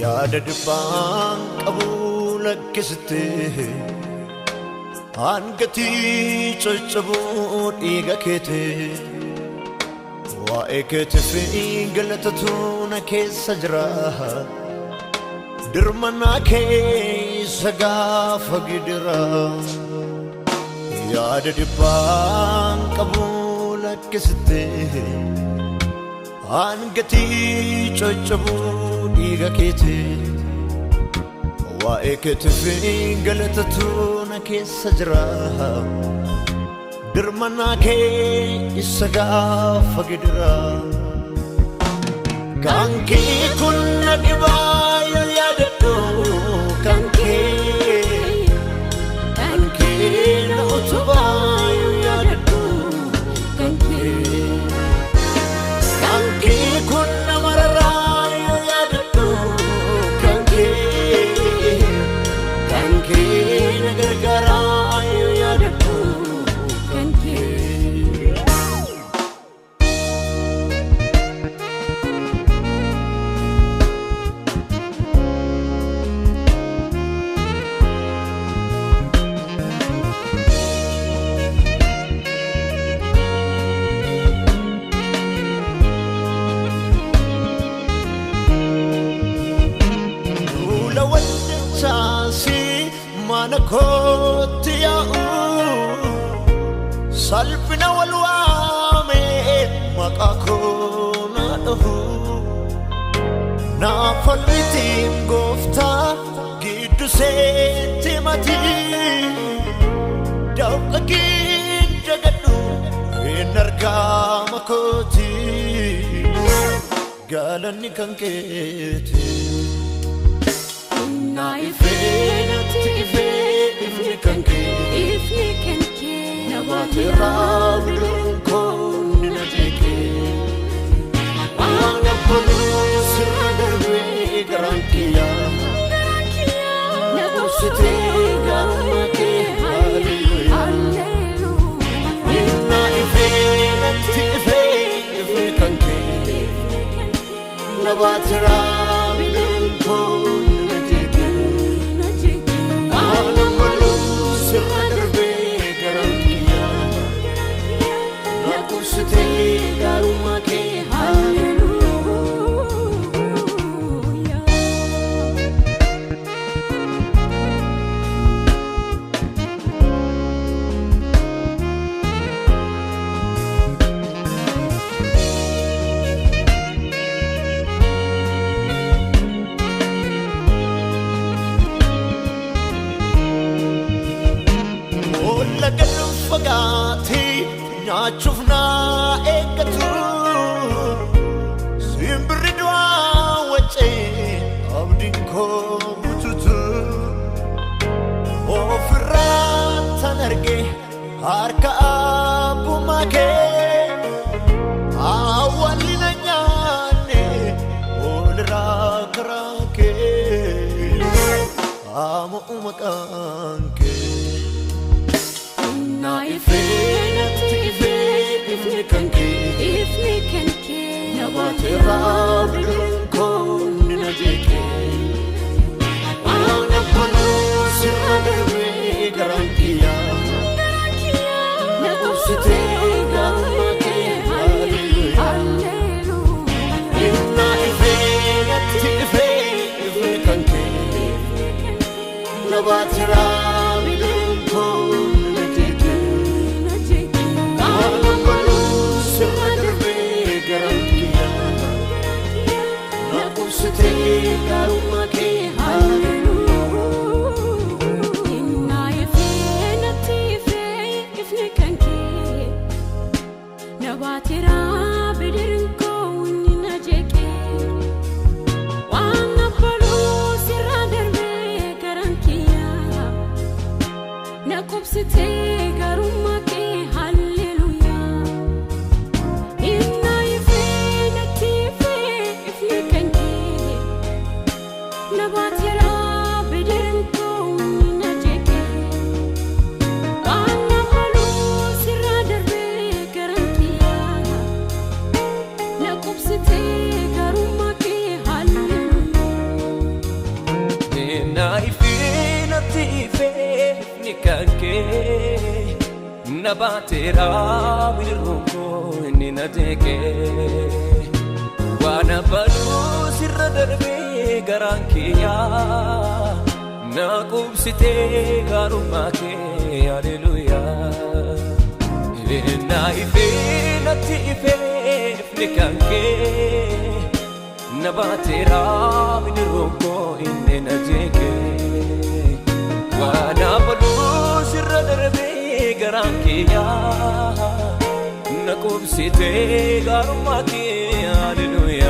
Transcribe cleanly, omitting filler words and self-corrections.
yaada dhibbaan qabuu lakkisittee hangatii caccabuu dhiiga keetee waa'ee keetiif galatatu na keessa jira dirmannaa keessa gaafa gidira yaada dhibbaan qabuu lakkisittee hangatii caccabuu dhiiga keetee waa'ee keetiif galatatu na keessa jira dirmannaa keessa gaafa gidira kan kee kun na dhibaa yoo yaadadhu kan kee na utubaa yoo yaadadhu kan kee kun na mararaa yoo yaadadhu kan kee na gargaaraa yoo yaadadhu kan kee mana kooti yaa'u salphina wal waame maqaa koo na dhahu naaf falmitiin gooftaa giddu seetti matii dawqa kiin jagadhu hin argaama kooti galanni kan keeti na ifeenatti ifni kan kee na baatee biluun na jeekee waan abbaluu sirra darbee garaan kiyyaa na gorsitee gaarummaa kee haalleluuyaa na ifeenatti ifni kan kee na baatee biluun nyaachuuf na eeggatu simbirri du'aa wacee abdiin koo bututu ofirraa tan argee harka abbummaa kee awwaalli na nyaanne walirraa karaa kee ama'u maqaan kee na ifeenatti ifni kan kee na baatee biluun na jeekee waan abbaluu sirra darbee garaan kiyyaa na gorsitee gaarummaa kee haalleluuyaa na ifeenatti ifni kan kee na baatee garummaa kee haalleluuyaa na ifeenatti ifni kan kee na baatee biluun na jeekee waan abbaluu sirra darbee garaan kiyyaa na qubsitee garummaa kee haalleluuyaa na ifeenatti ifni kan kee na baatee biluun na jeekee waan abbaluu sirra darbee garaan kiyyaa nabatera wirungo inni nateke wana badu sirra darbe garankiya naqubsite garumake hallelujah inna ife nati ife flikanke nabatera wirungo inni nateke wana badu sirra darbe garankiya naqubsite garumake hallelujah